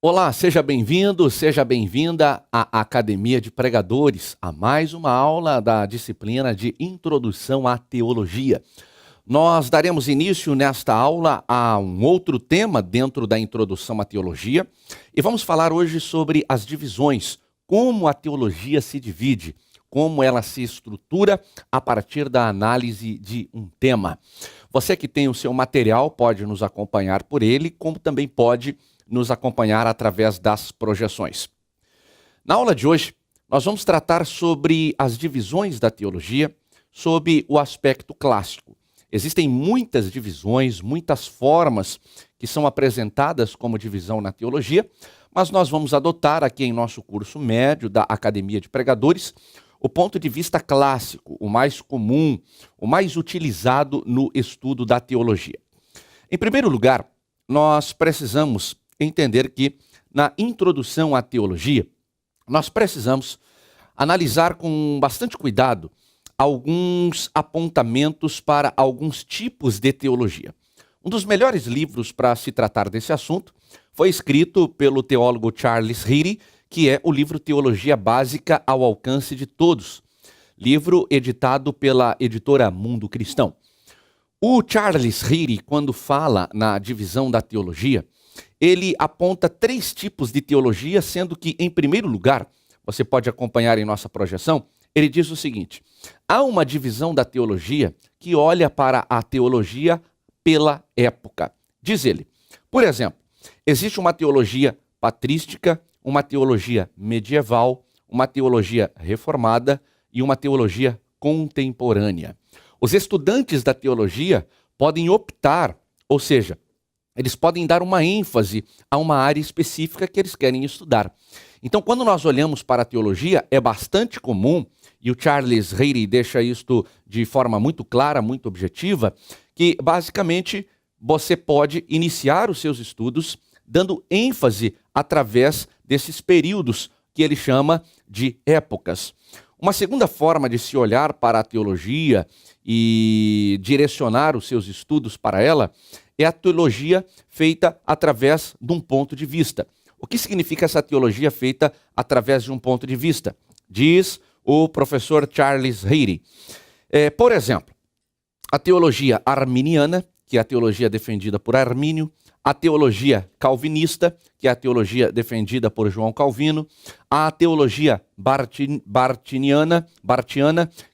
Olá, seja bem-vindo, seja bem-vinda à Academia de Pregadores, a mais uma aula da disciplina de Introdução à Teologia. Nós daremos início nesta aula a um outro tema dentro da Introdução à Teologia e vamos falar hoje sobre as divisões, como a teologia se divide, como ela se estrutura a partir da análise de um tema. Você que tem o seu material pode nos acompanhar por ele, como também pode nos acompanhar através das projeções. Na aula de hoje, nós vamos tratar sobre as divisões da teologia, sob o aspecto clássico. Existem muitas divisões, muitas formas que são apresentadas como divisão na teologia, mas nós vamos adotar aqui em nosso curso médio da Academia de Pregadores o ponto de vista clássico, o mais comum, o mais utilizado no estudo da teologia. Em primeiro lugar, nós precisamos entender que, na introdução à teologia, nós precisamos analisar com bastante cuidado alguns apontamentos para alguns tipos de teologia. Um dos melhores livros para se tratar desse assunto foi escrito pelo teólogo Charles Hilary, que é o livro Teologia Básica ao Alcance de Todos, livro editado pela editora Mundo Cristão. O Charles Hilary, quando fala na divisão da teologia, ele aponta 3 tipos de teologia, sendo que, em primeiro lugar, você pode acompanhar em nossa projeção, ele diz o seguinte: há uma divisão da teologia que olha para a teologia pela época. Diz ele, por exemplo, existe uma teologia patrística, uma teologia medieval, uma teologia reformada e uma teologia contemporânea. Os estudantes da teologia podem optar, ou seja, eles podem dar uma ênfase a uma área específica que eles querem estudar. Então, quando nós olhamos para a teologia, é bastante comum, e o Charles Hilary deixa isto de forma muito clara, muito objetiva, que basicamente você pode iniciar os seus estudos dando ênfase através desses períodos que ele chama de épocas. Uma segunda forma de se olhar para a teologia e direcionar os seus estudos para ela é a teologia feita através de um ponto de vista. O que significa essa teologia feita através de um ponto de vista? Diz o professor Charles Hilary. Por exemplo, a teologia arminiana, que é a teologia defendida por Armínio, a teologia calvinista, que é a teologia defendida por João Calvino, a teologia bartiana,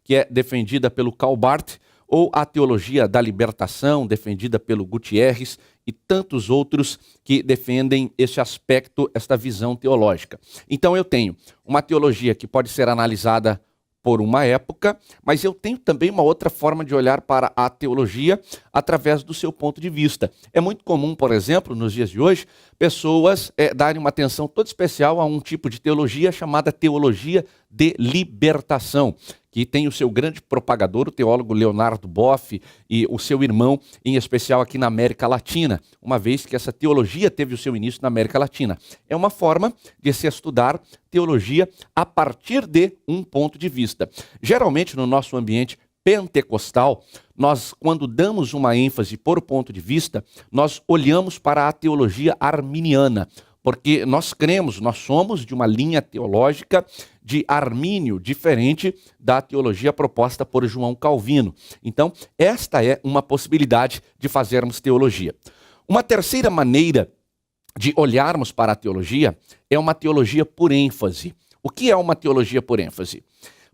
que é defendida pelo Karl Barth, ou a teologia da libertação, defendida pelo Gutierrez, e tantos outros que defendem esse aspecto, esta visão teológica. Então eu tenho uma teologia que pode ser analisada por uma época, mas eu tenho também uma outra forma de olhar para a teologia através do seu ponto de vista. É muito comum, por exemplo, nos dias de hoje, pessoas darem uma atenção toda especial a um tipo de teologia chamada teologia de libertação, que tem o seu grande propagador, o teólogo Leonardo Boff, e o seu irmão, em especial aqui na América Latina, uma vez que essa teologia teve o seu início na América Latina. É uma forma de se estudar teologia a partir de um ponto de vista. Geralmente, no nosso ambiente pentecostal, nós, quando damos uma ênfase por ponto de vista, nós olhamos para a teologia arminiana, porque nós cremos, nós somos de uma linha teológica de Armínio, diferente da teologia proposta por João Calvino. Então, esta é uma possibilidade de fazermos teologia. Uma terceira maneira de olharmos para a teologia é uma teologia por ênfase. O que é uma teologia por ênfase?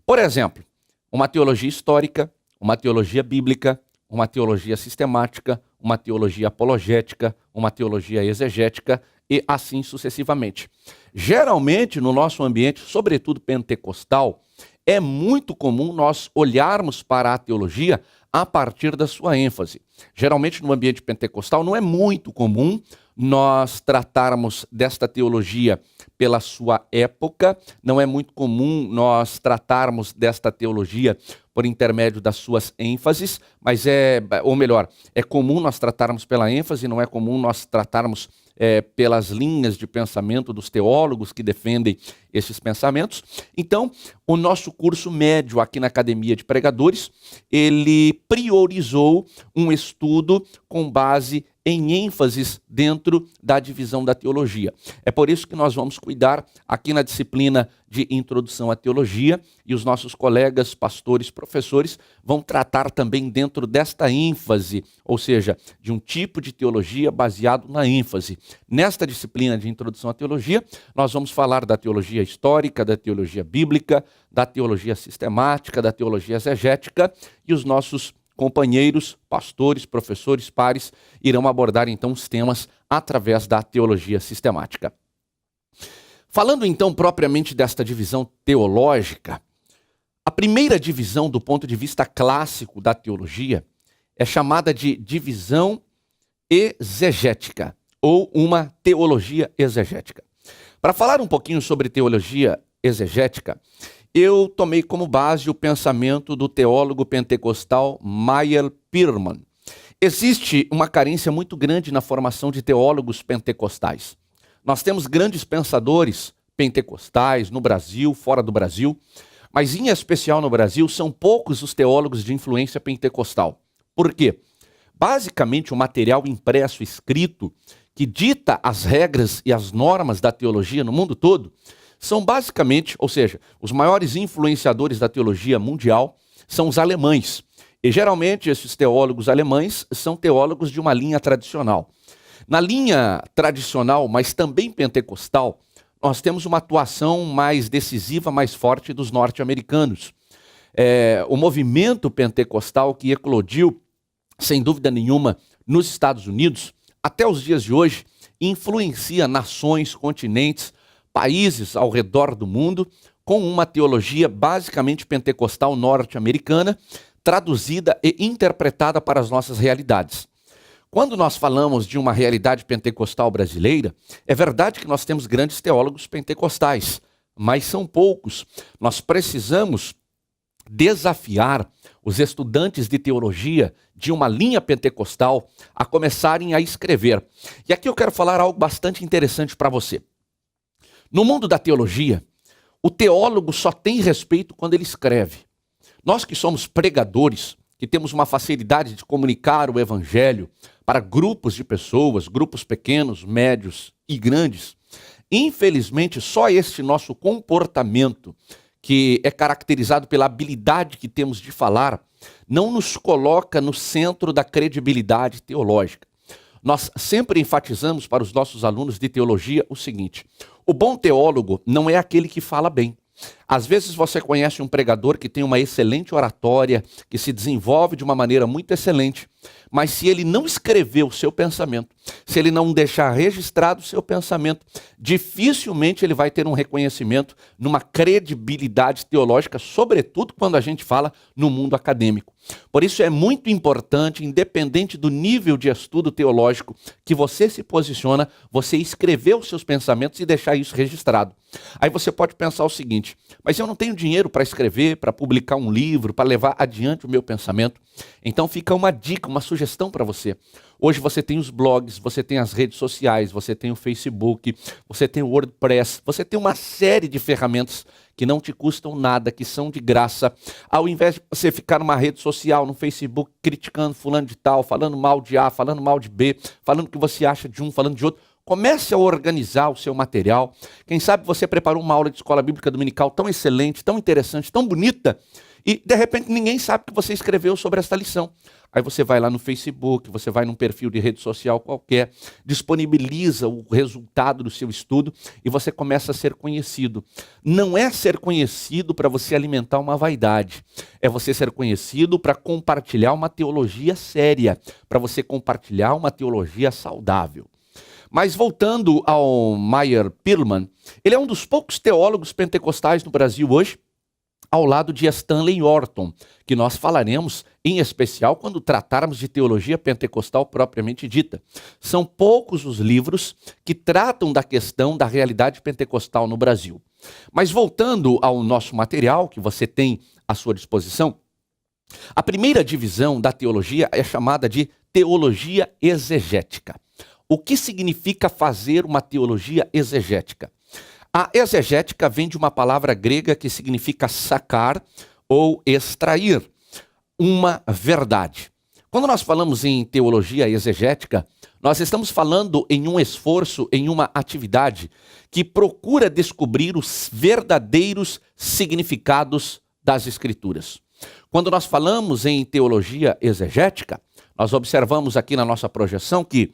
Por exemplo, uma teologia histórica, uma teologia bíblica, uma teologia sistemática, uma teologia apologética, uma teologia exegética e assim sucessivamente. Geralmente, no nosso ambiente, sobretudo pentecostal, é muito comum nós olharmos para a teologia a partir da sua ênfase. Geralmente, no ambiente pentecostal, não é muito comum nós tratarmos desta teologia pela sua época, não é muito comum nós tratarmos desta teologia por intermédio das suas ênfases, mas é comum nós tratarmos pela ênfase, não é comum nós tratarmos pelas linhas de pensamento dos teólogos que defendem esses pensamentos. Então, o nosso curso médio aqui na Academia de Pregadores, ele priorizou um estudo com base em ênfases dentro da divisão da teologia. É por isso que nós vamos cuidar aqui na disciplina de Introdução à Teologia, e os nossos colegas, pastores, professores, vão tratar também dentro desta ênfase, ou seja, de um tipo de teologia baseado na ênfase. Nesta disciplina de Introdução à Teologia, nós vamos falar da teologia histórica, da teologia bíblica, da teologia sistemática, da teologia exegética, e os nossos companheiros, pastores, professores, pares, irão abordar então os temas através da teologia sistemática. Falando então propriamente desta divisão teológica, a primeira divisão do ponto de vista clássico da teologia é chamada de divisão exegética, ou uma teologia exegética. Para falar um pouquinho sobre teologia exegética, eu tomei como base o pensamento do teólogo pentecostal Meyer Pearlman. Existe uma carência muito grande na formação de teólogos pentecostais. Nós temos grandes pensadores pentecostais no Brasil, fora do Brasil, mas em especial no Brasil são poucos os teólogos de influência pentecostal. Por quê? Basicamente o material impresso, escrito, que dita as regras e as normas da teologia no mundo todo, são basicamente, ou seja, os maiores influenciadores da teologia mundial são os alemães. E geralmente esses teólogos alemães são teólogos de uma linha tradicional. Na linha tradicional, mas também pentecostal, nós temos uma atuação mais decisiva, mais forte dos norte-americanos. O movimento pentecostal que eclodiu, sem dúvida nenhuma, nos Estados Unidos, até os dias de hoje, influencia nações, continentes, países ao redor do mundo, com uma teologia basicamente pentecostal norte-americana, traduzida e interpretada para as nossas realidades. Quando nós falamos de uma realidade pentecostal brasileira, é verdade que nós temos grandes teólogos pentecostais, mas são poucos. Nós precisamos desafiar os estudantes de teologia de uma linha pentecostal a começarem a escrever. E aqui eu quero falar algo bastante interessante para você. No mundo da teologia, o teólogo só tem respeito quando ele escreve. Nós que somos pregadores, que temos uma facilidade de comunicar o evangelho para grupos de pessoas, grupos pequenos, médios e grandes, infelizmente só este nosso comportamento, que é caracterizado pela habilidade que temos de falar, não nos coloca no centro da credibilidade teológica. Nós sempre enfatizamos para os nossos alunos de teologia o seguinte: o bom teólogo não é aquele que fala bem. Às vezes você conhece um pregador que tem uma excelente oratória, que se desenvolve de uma maneira muito excelente, mas se ele não escrever o seu pensamento, se ele não deixar registrado o seu pensamento, dificilmente ele vai ter um reconhecimento numa credibilidade teológica, sobretudo quando a gente fala no mundo acadêmico. Por isso é muito importante, independente do nível de estudo teológico que você se posiciona, você escrever os seus pensamentos e deixar isso registrado. Aí você pode pensar o seguinte: mas eu não tenho dinheiro para escrever, para publicar um livro, para levar adiante o meu pensamento. Então fica uma dica, uma sugestão para você. Hoje você tem os blogs, você tem as redes sociais, você tem o Facebook, você tem o WordPress, você tem uma série de ferramentas que não te custam nada, que são de graça. Ao invés de você ficar numa rede social, no Facebook, criticando fulano de tal, falando mal de A, falando mal de B, falando o que você acha de um, falando de outro, comece a organizar o seu material. Quem sabe você preparou uma aula de escola bíblica dominical tão excelente, tão interessante, tão bonita, e de repente ninguém sabe que você escreveu sobre esta lição. Aí você vai lá no Facebook, você vai num perfil de rede social qualquer, disponibiliza o resultado do seu estudo e você começa a ser conhecido. Não é ser conhecido para você alimentar uma vaidade, é você ser conhecido para compartilhar uma teologia séria, para você compartilhar uma teologia saudável. Mas voltando ao Meyer Pearlman, ele é um dos poucos teólogos pentecostais no Brasil hoje, ao lado de Stanley Orton, que nós falaremos em especial quando tratarmos de teologia pentecostal propriamente dita. São poucos os livros que tratam da questão da realidade pentecostal no Brasil. Mas voltando ao nosso material, que você tem à sua disposição, a primeira divisão da teologia é chamada de teologia exegética. O que significa fazer uma teologia exegética? A exegética vem de uma palavra grega que significa sacar ou extrair uma verdade. Quando nós falamos em teologia exegética, Nós estamos falando em um esforço, em uma atividade que procura descobrir os verdadeiros significados das Escrituras. Quando nós falamos em teologia exegética, nós observamos aqui na nossa projeção que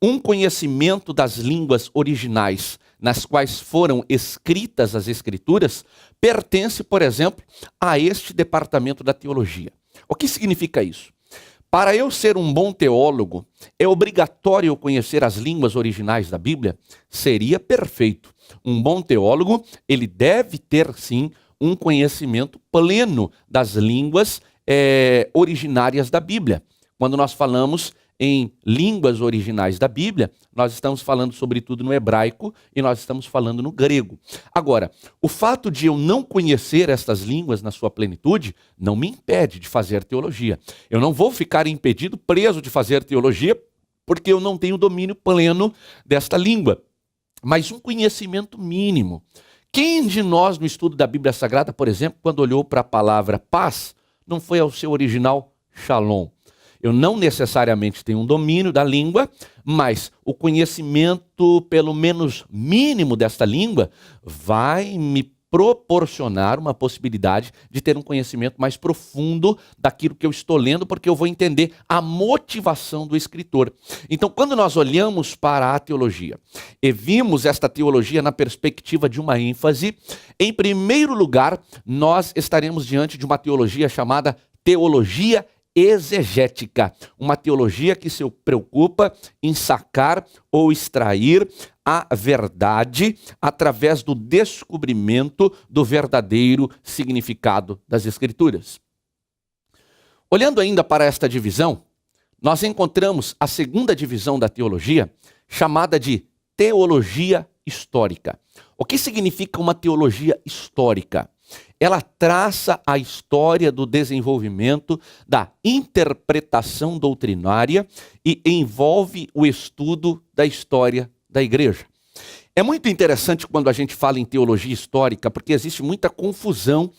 um conhecimento das línguas originais nas quais foram escritas as Escrituras pertence, por exemplo, a este departamento da teologia. O que significa isso? Para eu ser um bom teólogo, é obrigatório eu conhecer as línguas originais da Bíblia? Seria perfeito. Um bom teólogo, ele deve ter, sim, um conhecimento pleno das línguas originárias da Bíblia. Quando nós falamos em línguas originais da Bíblia, nós estamos falando sobretudo no hebraico e nós estamos falando no grego. Agora, o fato de eu não conhecer estas línguas na sua plenitude não me impede de fazer teologia. Eu não vou ficar impedido, preso de fazer teologia, porque eu não tenho domínio pleno desta língua. Mas um conhecimento mínimo. Quem de nós no estudo da Bíblia Sagrada, por exemplo, quando olhou para a palavra paz, não foi ao seu original shalom? Eu não necessariamente tenho um domínio da língua, mas o conhecimento, pelo menos mínimo desta língua, vai me proporcionar uma possibilidade de ter um conhecimento mais profundo daquilo que eu estou lendo, porque eu vou entender a motivação do escritor. Então, quando nós olhamos para a teologia e vimos esta teologia na perspectiva de uma ênfase, em primeiro lugar, nós estaremos diante de uma teologia chamada teologia exegética, uma teologia que se preocupa em sacar ou extrair a verdade através do descobrimento do verdadeiro significado das Escrituras. Olhando ainda para esta divisão, nós encontramos a segunda divisão da teologia, chamada de teologia histórica. O que significa uma teologia histórica? Ela traça a história do desenvolvimento da interpretação doutrinária e envolve o estudo da história da igreja. É muito interessante quando a gente fala em teologia histórica, porque existe muita confusão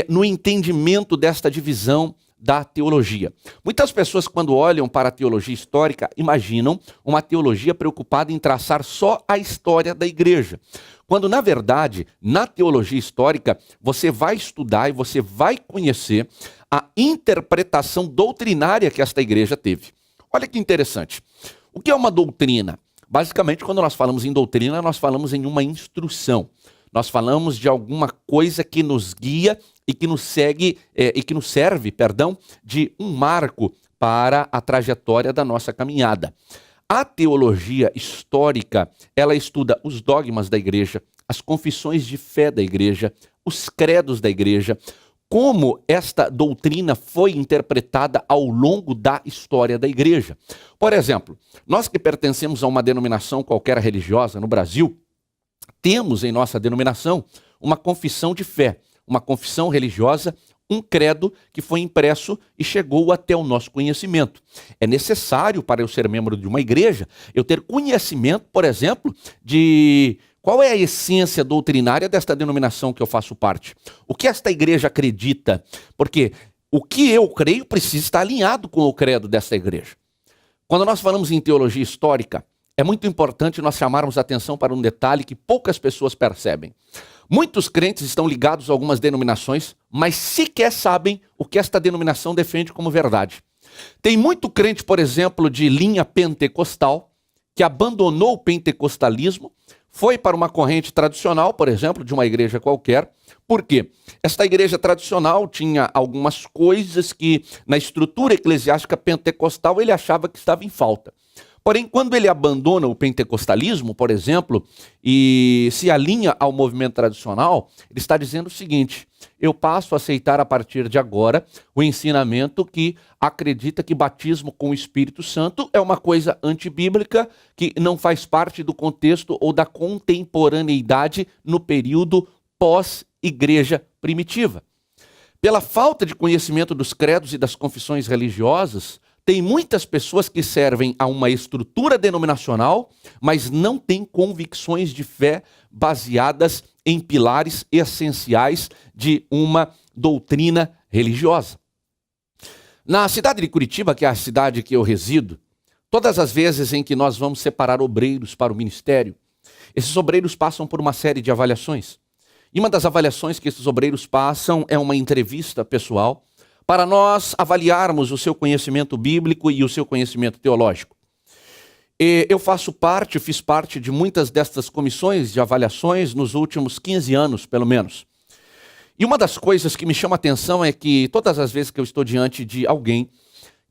no entendimento desta divisão da teologia. Muitas pessoas, quando olham para a teologia histórica, imaginam uma teologia preocupada em traçar só a história da igreja. Quando, na verdade, na teologia histórica, você vai estudar e você vai conhecer a interpretação doutrinária que esta igreja teve. Olha que interessante. O que é uma doutrina? Basicamente, quando nós falamos em doutrina, nós falamos em uma instrução. Nós falamos de alguma coisa que nos guia e que nos segue e que nos serve, de um marco para a trajetória da nossa caminhada. A teologia histórica, ela estuda os dogmas da igreja, as confissões de fé da igreja, os credos da igreja, como esta doutrina foi interpretada ao longo da história da igreja. Por exemplo, nós que pertencemos a uma denominação qualquer religiosa no Brasil, temos em nossa denominação uma confissão de fé, uma confissão religiosa, um credo que foi impresso e chegou até o nosso conhecimento. É necessário, para eu ser membro de uma igreja, eu ter conhecimento, por exemplo, de qual é a essência doutrinária desta denominação que eu faço parte. O que esta igreja acredita? Porque o que eu creio precisa estar alinhado com o credo desta igreja. Quando nós falamos em teologia histórica, é muito importante nós chamarmos atenção para um detalhe que poucas pessoas percebem. Muitos crentes estão ligados a algumas denominações, mas sequer sabem o que esta denominação defende como verdade. Tem muito crente, por exemplo, de linha pentecostal, que abandonou o pentecostalismo, foi para uma corrente tradicional, por exemplo, de uma igreja qualquer. Por quê? Esta igreja tradicional tinha algumas coisas que, na estrutura eclesiástica pentecostal, ele achava que estava em falta. Porém, quando ele abandona o pentecostalismo, por exemplo, e se alinha ao movimento tradicional, ele está dizendo o seguinte: eu passo a aceitar a partir de agora o ensinamento que acredita que batismo com o Espírito Santo é uma coisa antibíblica, que não faz parte do contexto ou da contemporaneidade no período pós-igreja primitiva. Pela falta de conhecimento dos credos e das confissões religiosas, tem muitas pessoas que servem a uma estrutura denominacional, mas não têm convicções de fé baseadas em pilares essenciais de uma doutrina religiosa. Na cidade de Curitiba, que é a cidade que eu resido, Todas as vezes em que nós vamos separar obreiros para o ministério, esses obreiros passam por uma série de avaliações. E uma das avaliações que esses obreiros passam é uma entrevista pessoal para nós avaliarmos o seu conhecimento bíblico e o seu conhecimento teológico. Eu fiz parte de muitas destas comissões de avaliações nos últimos 15 anos, pelo menos. E uma das coisas que me chama a atenção é que todas as vezes que eu estou diante de alguém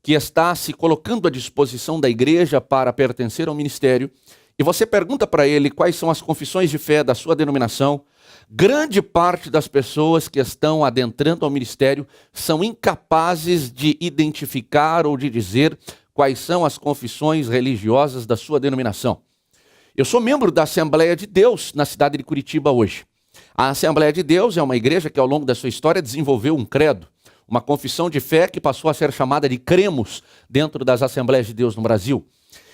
que está se colocando à disposição da igreja para pertencer ao ministério, e você pergunta para ele quais são as confissões de fé da sua denominação, grande parte das pessoas que estão adentrando ao ministério são incapazes de identificar ou de dizer quais são as confissões religiosas da sua denominação. Eu sou membro da Assembleia de Deus na cidade de Curitiba hoje. A Assembleia de Deus é uma igreja que ao longo da sua história desenvolveu um credo, uma confissão de fé que passou a ser chamada de cremos dentro das Assembleias de Deus no Brasil.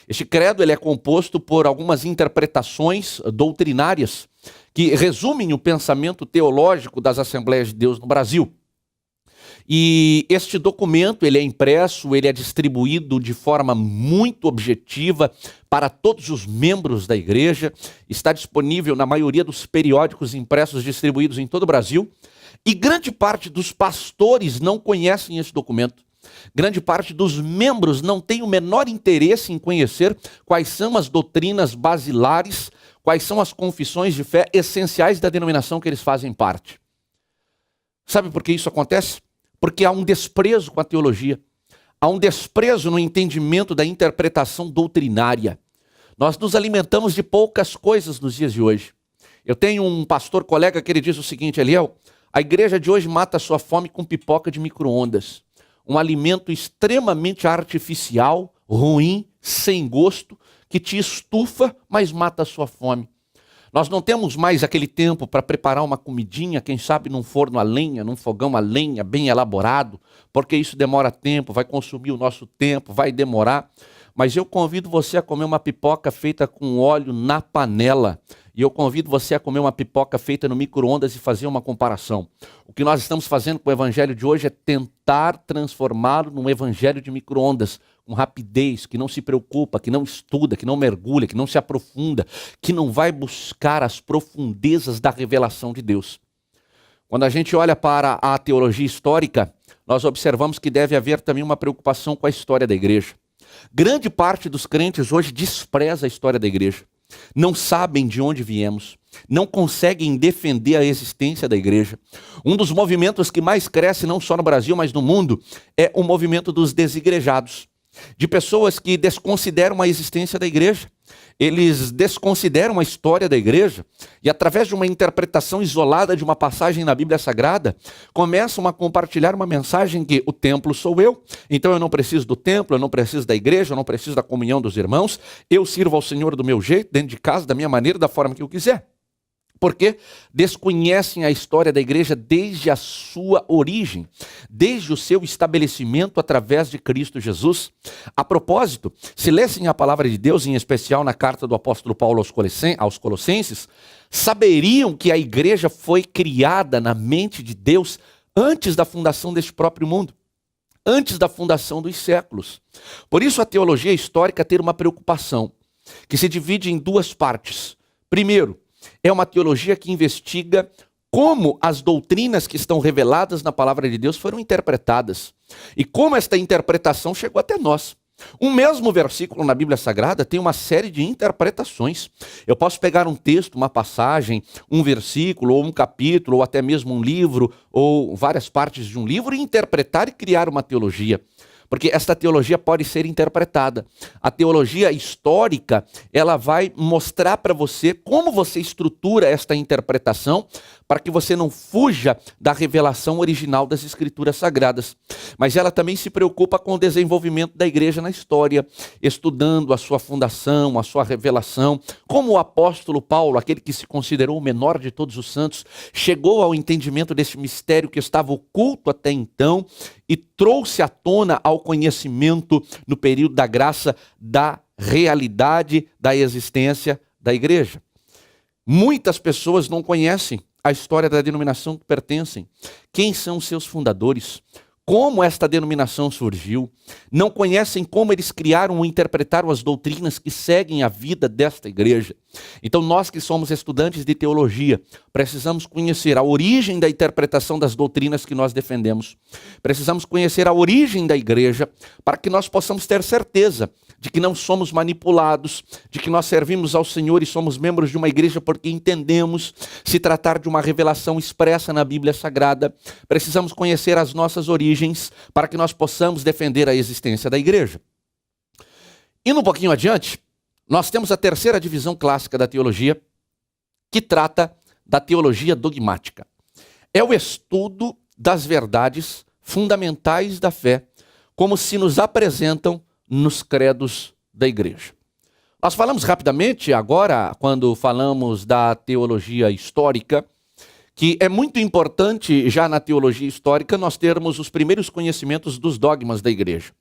Este credo ele é composto por algumas interpretações doutrinárias que resumem o pensamento teológico das Assembleias de Deus no Brasil. E este documento ele é impresso, ele é distribuído de forma muito objetiva para todos os membros da igreja, está disponível na maioria dos periódicos impressos distribuídos em todo o Brasil, e grande parte dos pastores não conhecem esse documento. Grande parte dos membros não tem o menor interesse em conhecer quais são as doutrinas basilares, quais são as confissões de fé essenciais da denominação que eles fazem parte. Sabe por que isso acontece? Porque há um desprezo com a teologia, há um desprezo no entendimento da interpretação doutrinária. Nós nos alimentamos de poucas coisas nos dias de hoje. Eu tenho um pastor colega que ele diz o seguinte: Eliel, a igreja de hoje mata a sua fome com pipoca de micro-ondas. Um alimento extremamente artificial, ruim, sem gosto, que te estufa, mas mata a sua fome. Nós não temos mais aquele tempo para preparar uma comidinha, quem sabe num forno a lenha, num fogão a lenha, bem elaborado, porque isso demora tempo, vai consumir o nosso tempo, vai demorar. Mas eu convido você a comer uma pipoca feita com óleo na panela. E eu convido você a comer uma pipoca feita no micro-ondas e fazer uma comparação. O que nós estamos fazendo com o evangelho de hoje é tentar transformá-lo num evangelho de micro-ondas, com rapidez, que não se preocupa, que não estuda, que não mergulha, que não se aprofunda, que não vai buscar as profundezas da revelação de Deus. Quando a gente olha para a teologia histórica, nós observamos que deve haver também uma preocupação com a história da igreja. Grande parte dos crentes hoje despreza a história da igreja. Não sabem de onde viemos, não conseguem defender a existência da igreja. Um dos movimentos que mais cresce, não só no Brasil, mas no mundo, é o movimento dos desigrejados, de pessoas que desconsideram a existência da igreja. Eles desconsideram a história da igreja e, através de uma interpretação isolada de uma passagem na Bíblia Sagrada, começam a compartilhar uma mensagem que o templo sou eu, então eu não preciso do templo, eu não preciso da igreja, eu não preciso da comunhão dos irmãos, eu sirvo ao Senhor do meu jeito, dentro de casa, da minha maneira, da forma que eu quiser. Porque desconhecem a história da igreja desde a sua origem, desde o seu estabelecimento através de Cristo Jesus. A propósito, se lessem a palavra de Deus, em especial na carta do apóstolo Paulo aos Colossenses, saberiam que a igreja foi criada na mente de Deus antes da fundação deste próprio mundo, antes da fundação dos séculos. Por isso a teologia histórica tem uma preocupação, que se divide em duas partes. Primeiro, é uma teologia que investiga como as doutrinas que estão reveladas na palavra de Deus foram interpretadas e como esta interpretação chegou até nós. Um mesmo versículo na Bíblia Sagrada tem uma série de interpretações. Eu posso pegar um texto, uma passagem, um versículo, ou um capítulo, ou até mesmo um livro, ou várias partes de um livro e interpretar e criar uma teologia. Porque esta teologia pode ser interpretada. A teologia histórica, ela vai mostrar para você como você estrutura esta interpretação para que você não fuja da revelação original das Escrituras Sagradas. Mas ela também se preocupa com o desenvolvimento da igreja na história, estudando a sua fundação, a sua revelação, como o apóstolo Paulo, aquele que se considerou o menor de todos os santos, chegou ao entendimento desse mistério que estava oculto até então e trouxe à tona ao conhecimento no período da graça da realidade da existência da igreja. Muitas pessoas não conhecem a história da denominação que pertencem. Quem são seus fundadores? como esta denominação surgiu, não conhecem como eles criaram ou interpretaram as doutrinas que seguem a vida desta igreja. Então nós que somos estudantes de teologia, precisamos conhecer a origem da interpretação das doutrinas que nós defendemos. Precisamos conhecer a origem da igreja para que nós possamos ter certeza de que não somos manipulados, de que nós servimos ao Senhor e somos membros de uma igreja porque entendemos se tratar de uma revelação expressa na Bíblia Sagrada. Precisamos conhecer as nossas origens para que nós possamos defender a existência da igreja. Indo um pouquinho adiante, nós temos a terceira divisão clássica da teologia, que trata da teologia dogmática. É o estudo das verdades fundamentais da fé, como se nos apresentam nos credos da igreja. Nós falamos rapidamente agora, quando falamos da teologia histórica, que é muito importante já na teologia histórica nós termos os primeiros conhecimentos dos dogmas da igreja.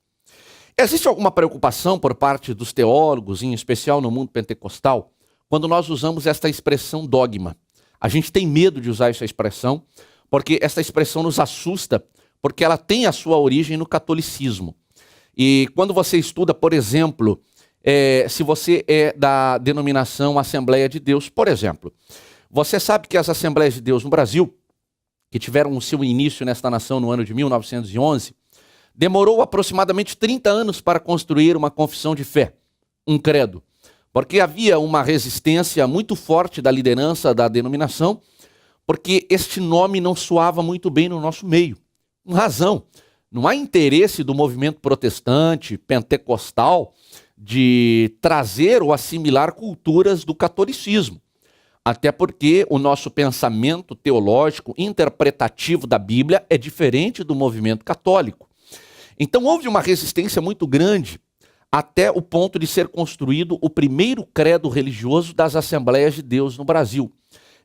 Existe alguma preocupação por parte dos teólogos, em especial no mundo pentecostal, quando nós usamos esta expressão dogma? A gente tem medo de usar essa expressão, porque essa expressão nos assusta, porque ela tem a sua origem no catolicismo. E quando você estuda, por exemplo, se você é da denominação Assembleia de Deus, por exemplo, você sabe que as Assembleias de Deus no Brasil, que tiveram o seu início nesta nação no ano de 1911, demorou aproximadamente 30 anos para construir uma confissão de fé, um credo, porque havia uma resistência muito forte da liderança da denominação, porque este nome não soava muito bem no nosso meio. Com razão. Não há interesse do movimento protestante, pentecostal, de trazer ou assimilar culturas do catolicismo. Até porque o nosso pensamento teológico, interpretativo da Bíblia é diferente do movimento católico. Então houve uma resistência muito grande até o ponto de ser construído o primeiro credo religioso das Assembleias de Deus no Brasil.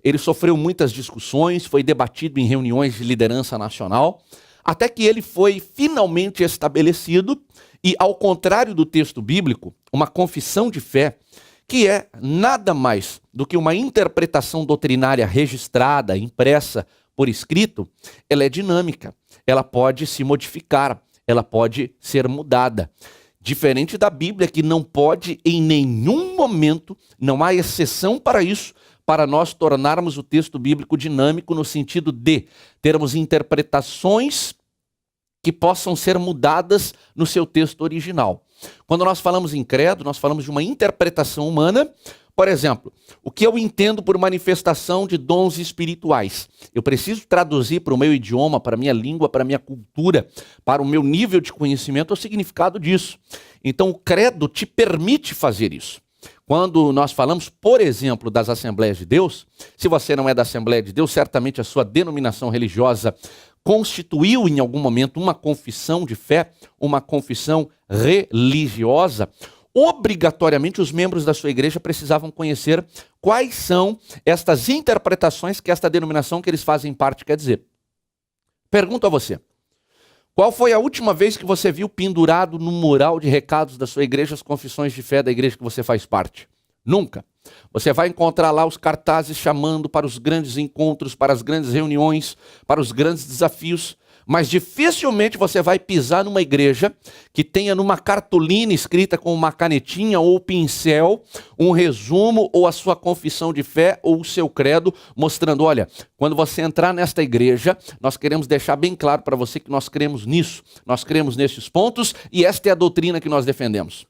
Ele sofreu muitas discussões, foi debatido em reuniões de liderança nacional, até que ele foi finalmente estabelecido e, ao contrário do texto bíblico, uma confissão de fé, que é nada mais do que uma interpretação doutrinária registrada, impressa por escrito, ela é dinâmica, ela pode se modificar, ela pode ser mudada. Diferente da Bíblia, que não pode em nenhum momento, não há exceção para isso, para nós tornarmos o texto bíblico dinâmico no sentido de termos interpretações que possam ser mudadas no seu texto original. Quando nós falamos em credo, nós falamos de uma interpretação humana. Por exemplo, o que eu entendo por manifestação de dons espirituais? Eu preciso traduzir para o meu idioma, para a minha língua, para a minha cultura, para o meu nível de conhecimento, o significado disso. Então o credo te permite fazer isso. Quando nós falamos, por exemplo, das Assembleias de Deus, se você não é da Assembleia de Deus, certamente a sua denominação religiosa constituiu em algum momento uma confissão de fé, uma confissão religiosa. Obrigatoriamente os membros da sua igreja precisavam conhecer quais são estas interpretações que esta denominação que eles fazem parte quer dizer. Pergunto a você, qual foi a última vez que você viu pendurado no mural de recados da sua igreja as confissões de fé da igreja que você faz parte? Nunca. Você vai encontrar lá os cartazes chamando para os grandes encontros, para as grandes reuniões, para os grandes desafios, mas dificilmente você vai pisar numa igreja que tenha numa cartolina escrita com uma canetinha ou pincel, um resumo ou a sua confissão de fé ou o seu credo, mostrando, olha, quando você entrar nesta igreja, nós queremos deixar bem claro para você que nós cremos nisso, nós cremos nesses pontos e esta é a doutrina que nós defendemos.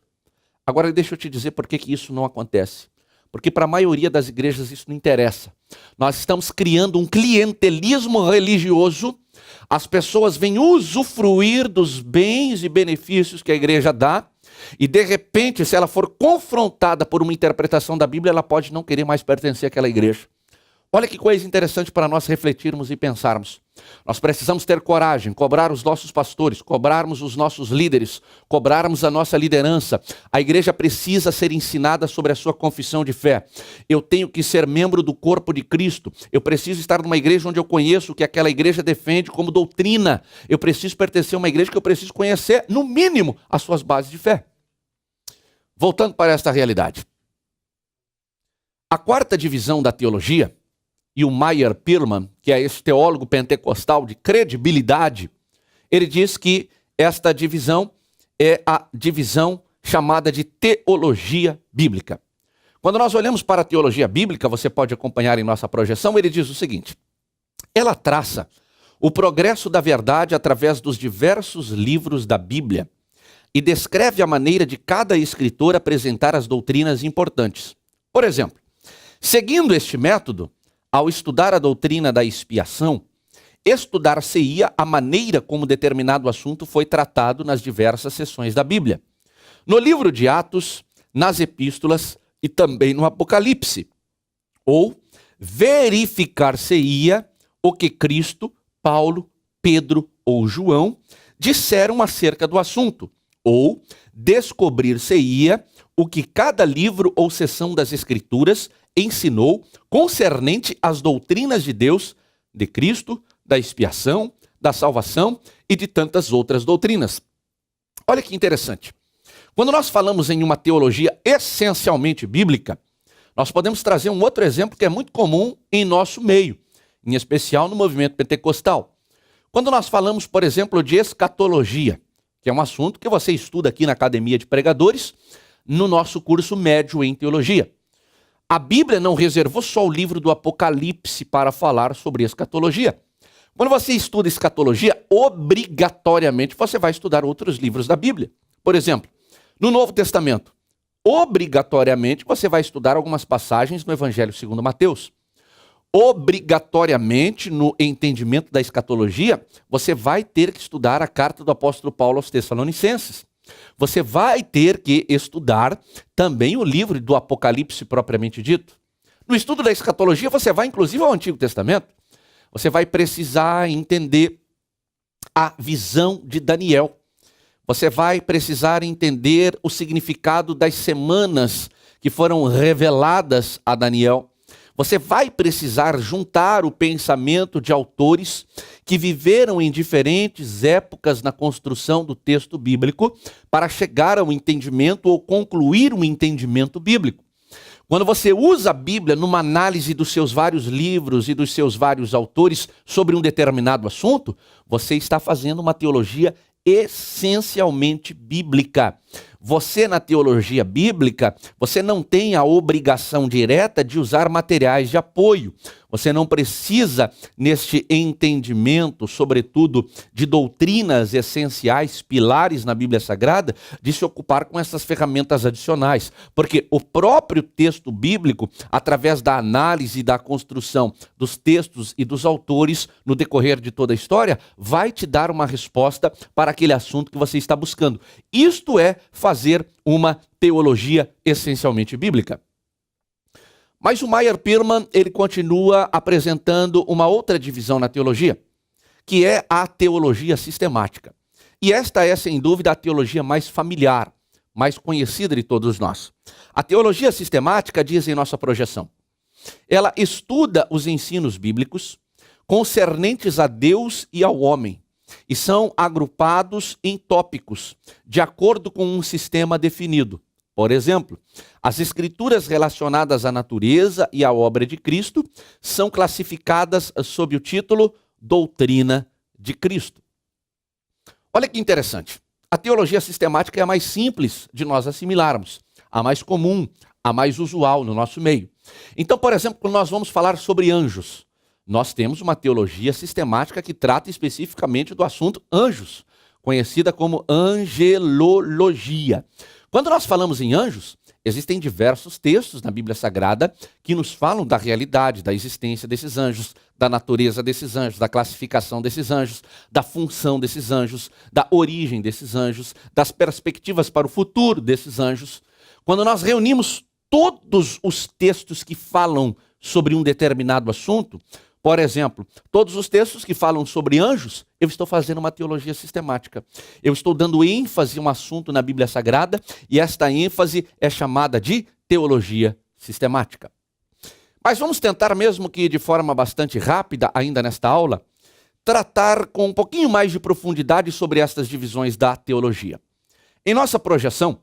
Agora deixa eu te dizer por que isso não acontece. Porque para a maioria das igrejas isso não interessa. Nós estamos criando um clientelismo religioso. As pessoas vêm usufruir dos bens e benefícios que a igreja dá. E de repente, se ela for confrontada por uma interpretação da Bíblia, ela pode não querer mais pertencer àquela igreja. Olha que coisa interessante para nós refletirmos e pensarmos. Nós precisamos ter coragem, cobrar os nossos pastores, cobrarmos os nossos líderes, cobrarmos a nossa liderança. A igreja precisa ser ensinada sobre a sua confissão de fé. Eu tenho que ser membro do corpo de Cristo. Eu preciso estar numa igreja onde eu conheço o que aquela igreja defende como doutrina. Eu preciso pertencer a uma igreja que eu preciso conhecer, no mínimo, as suas bases de fé. Voltando para esta realidade. A quarta divisão da teologia, e o Meyer Pearlman, que é esse teólogo pentecostal de credibilidade, ele diz que esta divisão é a divisão chamada de teologia bíblica. Quando nós olhamos para a teologia bíblica, você pode acompanhar em nossa projeção, ele diz o seguinte: ela traça o progresso da verdade através dos diversos livros da Bíblia e descreve a maneira de cada escritor apresentar as doutrinas importantes. Por exemplo, seguindo este método, ao estudar a doutrina da expiação, estudar-se-ia a maneira como determinado assunto foi tratado nas diversas seções da Bíblia. No livro de Atos, nas epístolas e também no Apocalipse. Ou verificar-se-ia o que Cristo, Paulo, Pedro ou João disseram acerca do assunto. Ou descobrir-se-ia o que cada livro ou seção das Escrituras ensinou concernente às doutrinas de Deus, de Cristo, da expiação, da salvação e de tantas outras doutrinas. Olha que interessante. Quando nós falamos em uma teologia essencialmente bíblica, nós podemos trazer um outro exemplo que é muito comum em nosso meio, em especial no movimento pentecostal. Quando nós falamos, por exemplo, de escatologia, que é um assunto que você estuda aqui na Academia de Pregadores, no nosso curso médio em teologia. A Bíblia não reservou só o livro do Apocalipse para falar sobre escatologia. Quando você estuda escatologia, obrigatoriamente você vai estudar outros livros da Bíblia. Por exemplo, no Novo Testamento, obrigatoriamente você vai estudar algumas passagens no Evangelho segundo Mateus. Obrigatoriamente, no entendimento da escatologia, você vai ter que estudar a carta do apóstolo Paulo aos Tessalonicenses. Você vai ter que estudar também o livro do Apocalipse propriamente dito. No estudo da escatologia, você vai inclusive ao Antigo Testamento. Você vai precisar entender a visão de Daniel. Você vai precisar entender o significado das semanas que foram reveladas a Daniel. Você vai precisar juntar o pensamento de autores que viveram em diferentes épocas na construção do texto bíblico para chegar ao entendimento ou concluir um entendimento bíblico. Quando você usa a Bíblia numa análise dos seus vários livros e dos seus vários autores sobre um determinado assunto, você está fazendo uma teologia essencialmente bíblica. Você, na teologia bíblica, você não tem a obrigação direta de usar materiais de apoio. Você não precisa, neste entendimento, sobretudo de doutrinas essenciais, pilares na Bíblia Sagrada, de se ocupar com essas ferramentas adicionais. Porque o próprio texto bíblico, através da análise e da construção dos textos e dos autores no decorrer de toda a história, vai te dar uma resposta para aquele assunto que você está buscando. Isto é fazer uma teologia essencialmente bíblica. Mas o Meyer Pearman, ele continua apresentando uma outra divisão na teologia, que é a teologia sistemática. E esta é, sem dúvida, a teologia mais familiar, mais conhecida de todos nós. A teologia sistemática diz em nossa projeção: ela estuda os ensinos bíblicos concernentes a Deus e ao homem, e são agrupados em tópicos, de acordo com um sistema definido. Por exemplo, as escrituras relacionadas à natureza e à obra de Cristo são classificadas sob o título Doutrina de Cristo. Olha que interessante. A teologia sistemática é a mais simples de nós assimilarmos, a mais comum, a mais usual no nosso meio. Então, por exemplo, quando nós vamos falar sobre anjos, nós temos uma teologia sistemática que trata especificamente do assunto anjos, conhecida como angelologia. Quando nós falamos em anjos, existem diversos textos na Bíblia Sagrada que nos falam da realidade, da existência desses anjos, da natureza desses anjos, da classificação desses anjos, da função desses anjos, da origem desses anjos, das perspectivas para o futuro desses anjos. Quando nós reunimos todos os textos que falam sobre um determinado assunto, por exemplo, todos os textos que falam sobre anjos, eu estou fazendo uma teologia sistemática. Eu estou dando ênfase a um assunto na Bíblia Sagrada e esta ênfase é chamada de teologia sistemática. Mas vamos tentar, mesmo que de forma bastante rápida, ainda nesta aula, tratar com um pouquinho mais de profundidade sobre estas divisões da teologia. Em nossa projeção,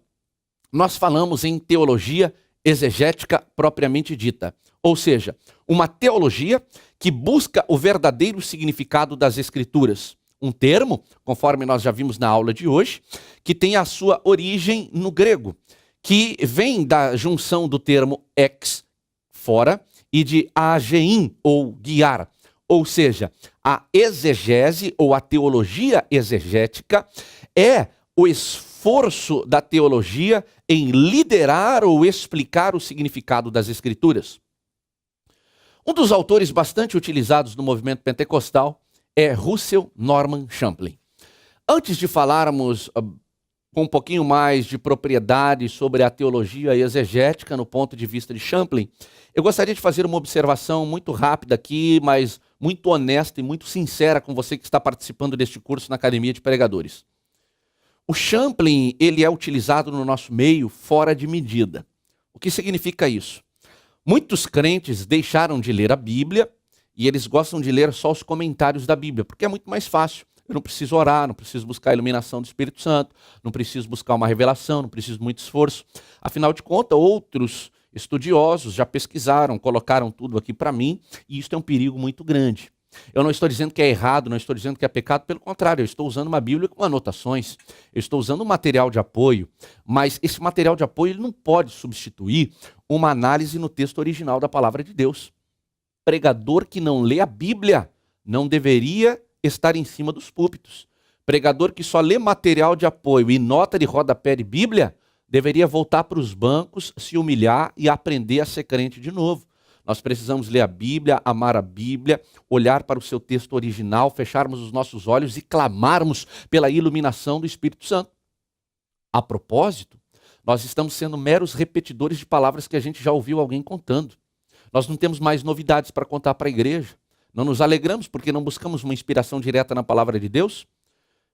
nós falamos em teologia exegética propriamente dita, ou seja, uma teologia que busca o verdadeiro significado das Escrituras, um termo, conforme nós já vimos na aula de hoje, que tem a sua origem no grego, que vem da junção do termo ex, fora, e de agein, ou guiar. Ou seja, a exegese ou a teologia exegética é o esforço da teologia em liderar ou explicar o significado das Escrituras. Um dos autores bastante utilizados no movimento pentecostal é Russell Norman Champlin. Antes de falarmos com um pouquinho mais de propriedade sobre a teologia exegética no ponto de vista de Champlin, eu gostaria de fazer uma observação muito rápida aqui, mas muito honesta e muito sincera com você que está participando deste curso na Academia de Pregadores. O Champlin, ele é utilizado no nosso meio fora de medida. O que significa isso? Muitos crentes deixaram de ler a Bíblia e eles gostam de ler só os comentários da Bíblia, porque é muito mais fácil. Eu não preciso orar, não preciso buscar a iluminação do Espírito Santo, não preciso buscar uma revelação, não preciso de muito esforço. Afinal de contas, outros estudiosos já pesquisaram, colocaram tudo aqui para mim, e isso é um perigo muito grande. Eu não estou dizendo que é errado, não estou dizendo que é pecado, pelo contrário, eu estou usando uma Bíblia com anotações, eu estou usando um material de apoio, mas esse material de apoio ele não pode substituir uma análise no texto original da palavra de Deus. Pregador que não lê a Bíblia não deveria estar em cima dos púlpitos. Pregador que só lê material de apoio e nota de rodapé de Bíblia deveria voltar para os bancos, se humilhar e aprender a ser crente de novo. Nós precisamos ler a Bíblia, amar a Bíblia, olhar para o seu texto original, fecharmos os nossos olhos e clamarmos pela iluminação do Espírito Santo. A propósito, nós estamos sendo meros repetidores de palavras que a gente já ouviu alguém contando. Nós não temos mais novidades para contar para a igreja. Não nos alegramos porque não buscamos uma inspiração direta na palavra de Deus.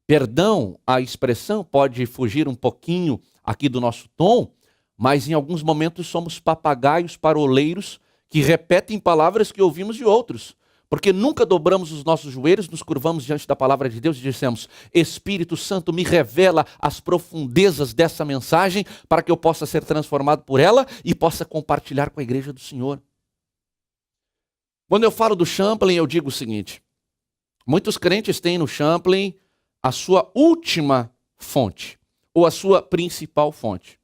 Perdão, a expressão pode fugir um pouquinho aqui do nosso tom, mas em alguns momentos somos papagaios paroleiros que repetem palavras que ouvimos de outros, porque nunca dobramos os nossos joelhos, nos curvamos diante da palavra de Deus e dissemos: Espírito Santo, me revela as profundezas dessa mensagem para que eu possa ser transformado por ela e possa compartilhar com a igreja do Senhor. Quando eu falo do Champlin, eu digo o seguinte: muitos crentes têm no Champlin a sua última fonte, ou a sua principal fonte.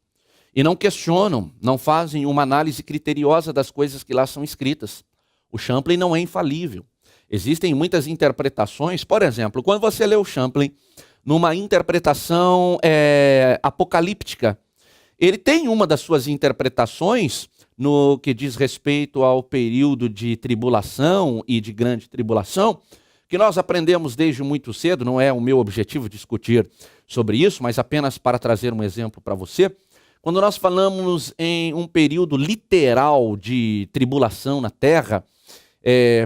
E não questionam, não fazem uma análise criteriosa das coisas que lá são escritas. O Champlin não é infalível. Existem muitas interpretações. Por exemplo, quando você lê o Champlin numa interpretação apocalíptica, ele tem uma das suas interpretações no que diz respeito ao período de tribulação e de grande tribulação, que nós aprendemos desde muito cedo. Não é o meu objetivo discutir sobre isso, mas apenas para trazer um exemplo para você. Quando nós falamos em um período literal de tribulação na Terra,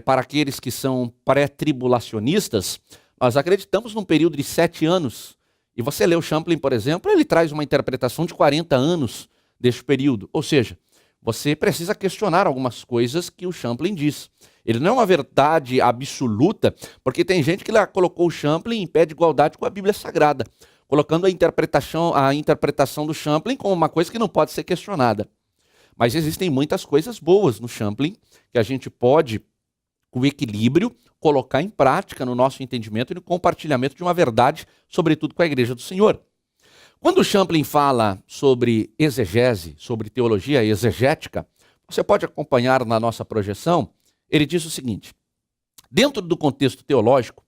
para aqueles que são pré-tribulacionistas, nós acreditamos num período de 7 anos. E você lê o Champlin, por exemplo, ele traz uma interpretação de 40 anos deste período. Ou seja, você precisa questionar algumas coisas que o Champlin diz. Ele não é uma verdade absoluta, porque tem gente que lá colocou o Champlin em pé de igualdade com a Bíblia Sagrada, colocando a interpretação do Champlin como uma coisa que não pode ser questionada. Mas existem muitas coisas boas no Champlin que a gente pode, com equilíbrio, colocar em prática no nosso entendimento e no compartilhamento de uma verdade, sobretudo com a Igreja do Senhor. Quando o Champlin fala sobre exegese, sobre teologia exegética, você pode acompanhar na nossa projeção, ele diz o seguinte: dentro do contexto teológico,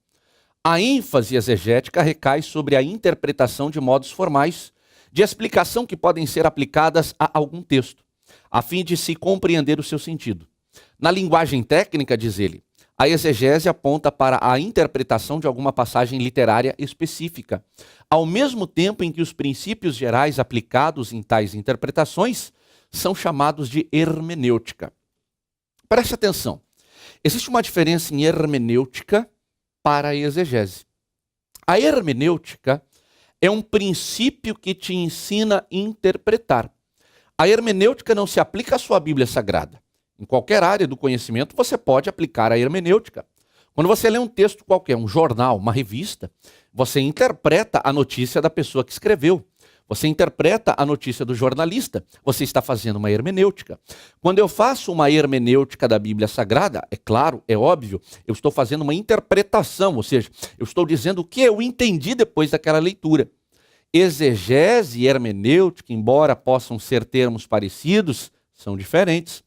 a ênfase exegética recai sobre a interpretação de modos formais de explicação que podem ser aplicadas a algum texto, a fim de se compreender o seu sentido. Na linguagem técnica, diz ele, a exegese aponta para a interpretação de alguma passagem literária específica, ao mesmo tempo em que os princípios gerais aplicados em tais interpretações são chamados de hermenêutica. Preste atenção, existe uma diferença em hermenêutica para a exegese. A hermenêutica é um princípio que te ensina a interpretar. A hermenêutica não se aplica à sua Bíblia Sagrada. Em qualquer área do conhecimento você pode aplicar a hermenêutica. Quando você lê um texto qualquer, um jornal, uma revista, você interpreta a notícia da pessoa que escreveu. Você interpreta a notícia do jornalista, você está fazendo uma hermenêutica. Quando eu faço uma hermenêutica da Bíblia Sagrada, é claro, é óbvio, eu estou fazendo uma interpretação, ou seja, eu estou dizendo o que eu entendi depois daquela leitura. Exegese e hermenêutica, embora possam ser termos parecidos, são diferentes.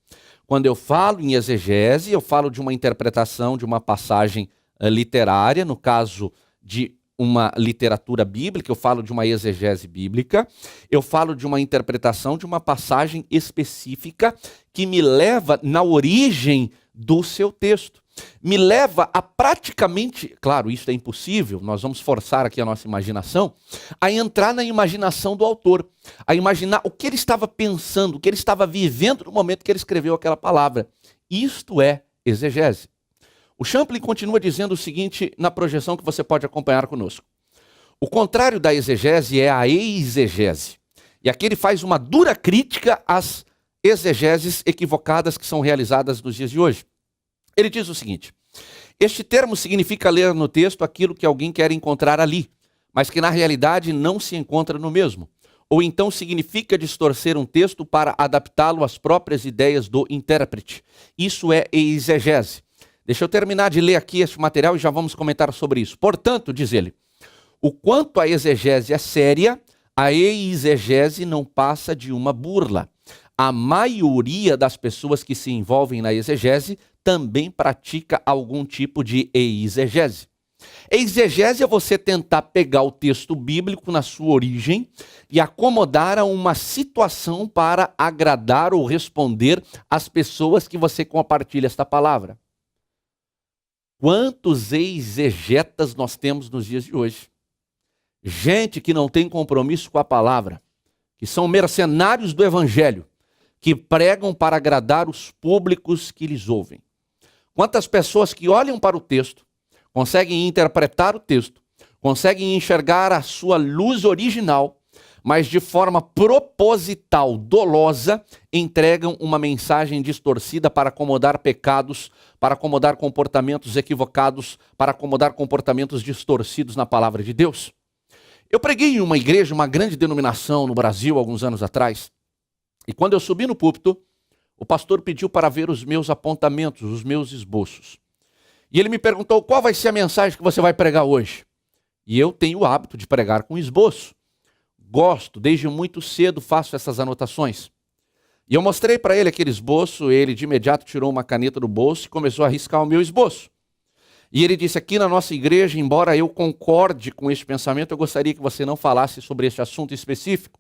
Quando eu falo em exegese, eu falo de uma interpretação de uma passagem literária, no caso de uma literatura bíblica, eu falo de uma exegese bíblica, eu falo de uma interpretação de uma passagem específica que me leva na origem do seu texto. Me leva a praticamente, claro, isso é impossível, nós vamos forçar aqui a nossa imaginação, a entrar na imaginação do autor, a imaginar o que ele estava pensando, o que ele estava vivendo no momento que ele escreveu aquela palavra. Isto é exegese. O Champlin continua dizendo o seguinte na projeção que você pode acompanhar conosco. O contrário da exegese é a exegese. E aqui ele faz uma dura crítica às exegeses equivocadas que são realizadas nos dias de hoje. Ele diz o seguinte: este termo significa ler no texto aquilo que alguém quer encontrar ali, mas que na realidade não se encontra no mesmo. Ou então significa distorcer um texto para adaptá-lo às próprias ideias do intérprete. Isso é exegese. Deixa eu terminar de ler aqui este material e já vamos comentar sobre isso. Portanto, diz ele, o quanto a exegese é séria, a exegese não passa de uma burla. A maioria das pessoas que se envolvem na exegese também pratica algum tipo de exegese. Exegese é você tentar pegar o texto bíblico na sua origem e acomodar a uma situação para agradar ou responder às pessoas que você compartilha esta palavra. Quantos exegetas nós temos nos dias de hoje? Gente que não tem compromisso com a palavra, que são mercenários do evangelho, que pregam para agradar os públicos que lhes ouvem. Quantas pessoas que olham para o texto, conseguem interpretar o texto, conseguem enxergar a sua luz original, mas de forma proposital, dolosa, entregam uma mensagem distorcida para acomodar pecados, para acomodar comportamentos equivocados, para acomodar comportamentos distorcidos na palavra de Deus. Eu preguei em uma igreja, uma grande denominação no Brasil, alguns anos atrás, e quando eu subi no púlpito, o pastor pediu para ver os meus apontamentos, os meus esboços. E ele me perguntou, qual vai ser a mensagem que você vai pregar hoje? E eu tenho o hábito de pregar com esboço. Gosto, desde muito cedo faço essas anotações. E eu mostrei para ele aquele esboço, ele de imediato tirou uma caneta do bolso e começou a riscar o meu esboço. E ele disse, aqui na nossa igreja, embora eu concorde com este pensamento, eu gostaria que você não falasse sobre este assunto específico,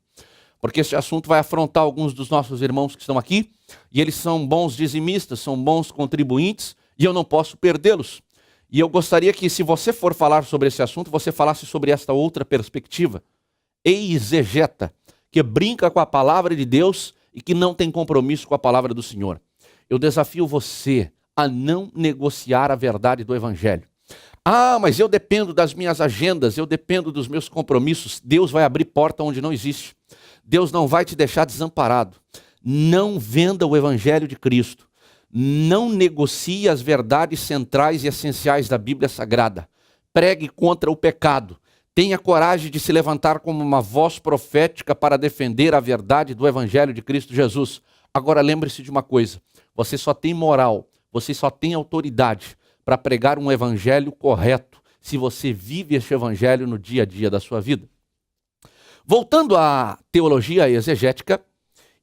porque este assunto vai afrontar alguns dos nossos irmãos que estão aqui, e eles são bons dizimistas, são bons contribuintes, e eu não posso perdê-los. E eu gostaria que, se você for falar sobre esse assunto, você falasse sobre esta outra perspectiva. Exegeta, que brinca com a palavra de Deus e que não tem compromisso com a palavra do Senhor. Eu desafio você a não negociar a verdade do evangelho. Ah, mas eu dependo das minhas agendas, eu dependo dos meus compromissos. Deus vai abrir porta onde não existe. Deus não vai te deixar desamparado. Não venda o evangelho de Cristo. Não negocie as verdades centrais e essenciais da Bíblia Sagrada. Pregue contra o pecado. Tenha coragem de se levantar como uma voz profética para defender a verdade do evangelho de Cristo Jesus. Agora lembre-se de uma coisa, você só tem moral, você só tem autoridade para pregar um evangelho correto se você vive este evangelho no dia a dia da sua vida. Voltando à teologia exegética,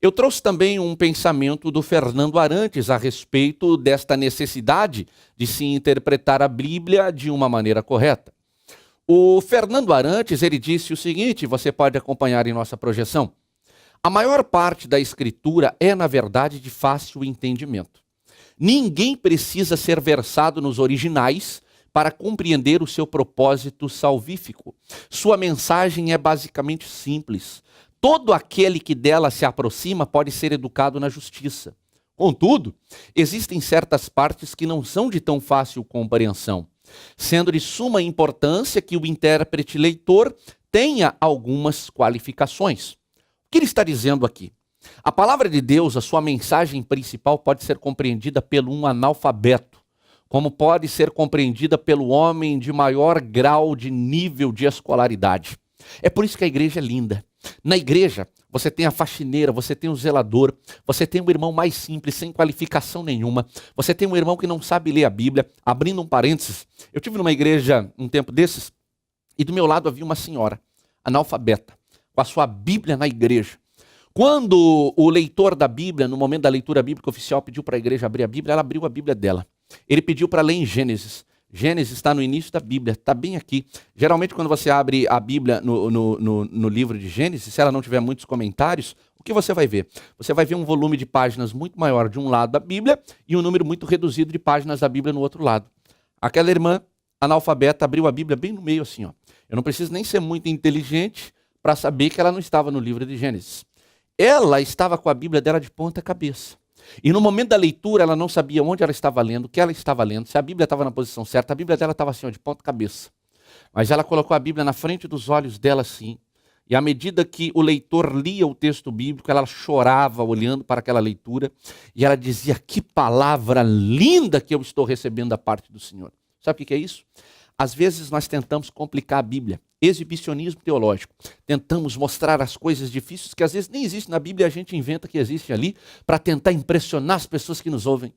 eu trouxe também um pensamento do Fernando Arantes a respeito desta necessidade de se interpretar a Bíblia de uma maneira correta. O Fernando Arantes, ele disse o seguinte, você pode acompanhar em nossa projeção. A maior parte da escritura é, na verdade, de fácil entendimento. Ninguém precisa ser versado nos originais para compreender o seu propósito salvífico. Sua mensagem é basicamente simples. Todo aquele que dela se aproxima pode ser educado na justiça. Contudo, existem certas partes que não são de tão fácil compreensão, sendo de suma importância que o intérprete leitor tenha algumas qualificações. O que ele está dizendo aqui? A palavra de Deus, a sua mensagem principal, pode ser compreendida pelo um analfabeto, como pode ser compreendida pelo homem de maior grau de nível de escolaridade. É por isso que a igreja é linda. Na igreja, você tem a faxineira, você tem o zelador, você tem um irmão mais simples, sem qualificação nenhuma, você tem um irmão que não sabe ler a Bíblia. Abrindo um parênteses, eu tive numa igreja um tempo desses, e do meu lado havia uma senhora, analfabeta, com a sua Bíblia na igreja. Quando o leitor da Bíblia, no momento da leitura bíblica oficial, pediu para a igreja abrir a Bíblia, ela abriu a Bíblia dela. Ele pediu para ler em Gênesis. Gênesis está no início da Bíblia, está bem aqui. Geralmente, quando você abre a Bíblia no livro de Gênesis, se ela não tiver muitos comentários, o que você vai ver? Você vai ver um volume de páginas muito maior de um lado da Bíblia e um número muito reduzido de páginas da Bíblia no outro lado. Aquela irmã analfabeta abriu a Bíblia bem no meio assim, ó. Eu não preciso nem ser muito inteligente para saber que ela não estava no livro de Gênesis. Ela estava com a Bíblia dela de ponta cabeça. E no momento da leitura, ela não sabia onde ela estava lendo, o que ela estava lendo, se a Bíblia estava na posição certa. A Bíblia dela estava assim, ó, de ponta cabeça. Mas ela colocou a Bíblia na frente dos olhos dela assim. E à medida que o leitor lia o texto bíblico, ela chorava olhando para aquela leitura. E ela dizia, que palavra linda que eu estou recebendo da parte do Senhor. Sabe o que é isso? Às vezes nós tentamos complicar a Bíblia. Exibicionismo teológico. Tentamos mostrar as coisas difíceis que às vezes nem existem na Bíblia, a gente inventa que existe ali para tentar impressionar as pessoas que nos ouvem.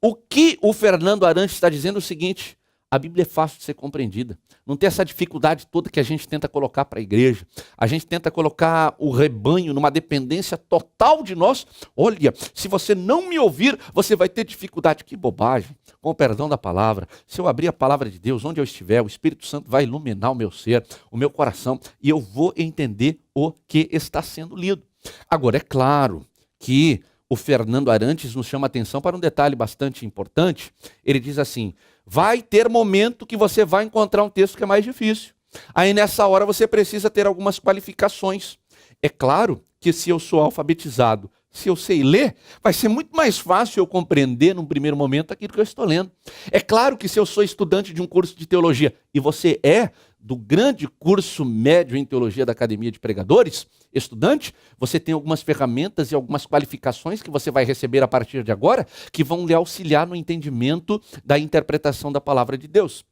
O que o Fernando Arantes está dizendo é o seguinte: a Bíblia é fácil de ser compreendida. Não tem essa dificuldade toda que a gente tenta colocar para a igreja. A gente tenta colocar o rebanho numa dependência total de nós. Olha, se você não me ouvir, você vai ter dificuldade. Que bobagem. Com o perdão da palavra, se eu abrir a palavra de Deus, onde eu estiver, o Espírito Santo vai iluminar o meu ser, o meu coração, e eu vou entender o que está sendo lido. Agora, é claro que o Fernando Arantes nos chama a atenção para um detalhe bastante importante. Ele diz assim, vai ter momento que você vai encontrar um texto que é mais difícil. Aí nessa hora você precisa ter algumas qualificações. É claro que se eu sou alfabetizado, se eu sei ler, vai ser muito mais fácil eu compreender num primeiro momento aquilo que eu estou lendo. É claro que se eu sou estudante de um curso de teologia, e você é do grande curso médio em teologia da Academia de Pregadores, estudante, você tem algumas ferramentas e algumas qualificações que você vai receber a partir de agora, que vão lhe auxiliar no entendimento da interpretação da palavra de Deus.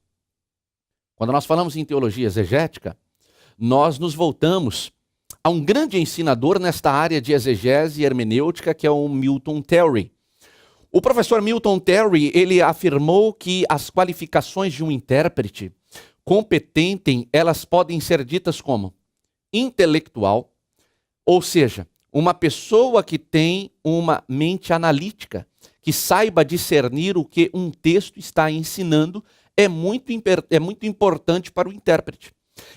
Quando nós falamos em teologia exegética, nós nos voltamos a um grande ensinador nesta área de exegese e hermenêutica, que é o Milton Terry. O professor Milton Terry, ele afirmou que as qualificações de um intérprete competente, elas podem ser ditas como intelectual, ou seja, uma pessoa que tem uma mente analítica, que saiba discernir o que um texto está ensinando, é muito importante para o intérprete.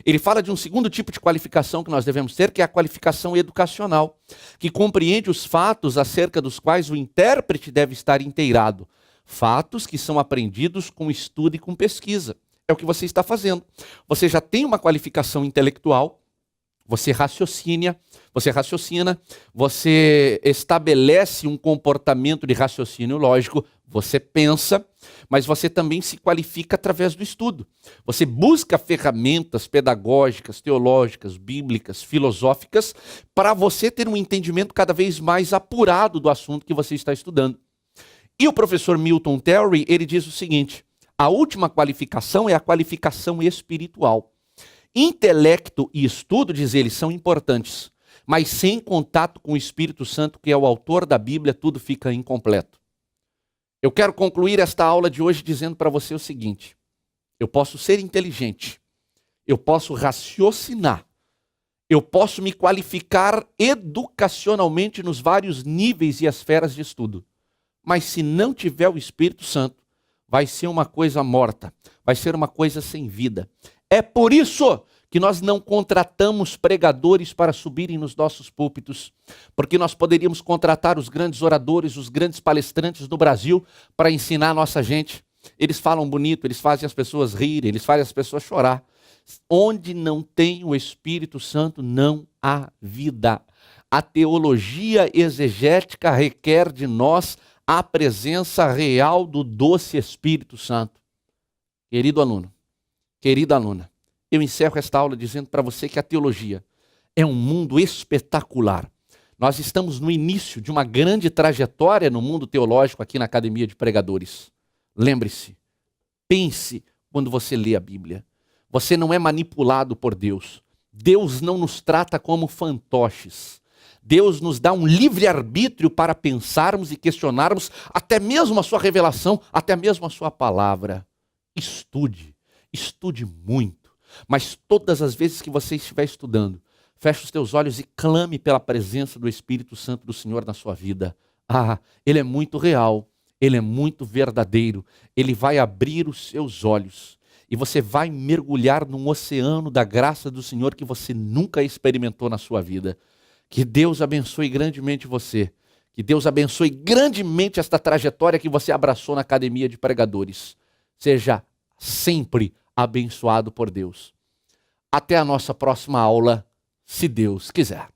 Ele fala de um segundo tipo de qualificação que nós devemos ter, que é a qualificação educacional, que compreende os fatos acerca dos quais o intérprete deve estar inteirado. Fatos que são aprendidos com estudo e com pesquisa. É o que você está fazendo. Você já tem uma qualificação intelectual, você raciocina, você estabelece um comportamento de raciocínio lógico, você pensa, mas você também se qualifica através do estudo. Você busca ferramentas pedagógicas, teológicas, bíblicas, filosóficas, para você ter um entendimento cada vez mais apurado do assunto que você está estudando. E o professor Milton Terry, ele diz o seguinte, a última qualificação é a qualificação espiritual. Intelecto e estudo, diz ele, são importantes, mas sem contato com o Espírito Santo, que é o autor da Bíblia, tudo fica incompleto. Eu quero concluir esta aula de hoje dizendo para você o seguinte, eu posso ser inteligente, eu posso raciocinar, eu posso me qualificar educacionalmente nos vários níveis e esferas de estudo, mas se não tiver o Espírito Santo, vai ser uma coisa morta, vai ser uma coisa sem vida. É por isso que nós não contratamos pregadores para subirem nos nossos púlpitos, porque nós poderíamos contratar os grandes oradores, os grandes palestrantes do Brasil para ensinar a nossa gente. Eles falam bonito, eles fazem as pessoas rirem, eles fazem as pessoas chorar. Onde não tem o Espírito Santo, não há vida. A teologia exegética requer de nós a presença real do doce Espírito Santo. Querido aluno, querida aluna, eu encerro esta aula dizendo para você que a teologia é um mundo espetacular. Nós estamos no início de uma grande trajetória no mundo teológico aqui na Academia de Pregadores. Lembre-se, pense quando você lê a Bíblia. Você não é manipulado por Deus. Deus não nos trata como fantoches. Deus nos dá um livre-arbítrio para pensarmos e questionarmos até mesmo a sua revelação, até mesmo a sua palavra. Estude, estude muito. Mas todas as vezes que você estiver estudando, feche os teus olhos e clame pela presença do Espírito Santo do Senhor na sua vida. Ah, Ele é muito real, Ele é muito verdadeiro. Ele vai abrir os seus olhos e você vai mergulhar num oceano da graça do Senhor que você nunca experimentou na sua vida. Que Deus abençoe grandemente você. Que Deus abençoe grandemente esta trajetória que você abraçou na Academia de Pregadores. Seja sempre abençoado por Deus. Até a nossa próxima aula, se Deus quiser.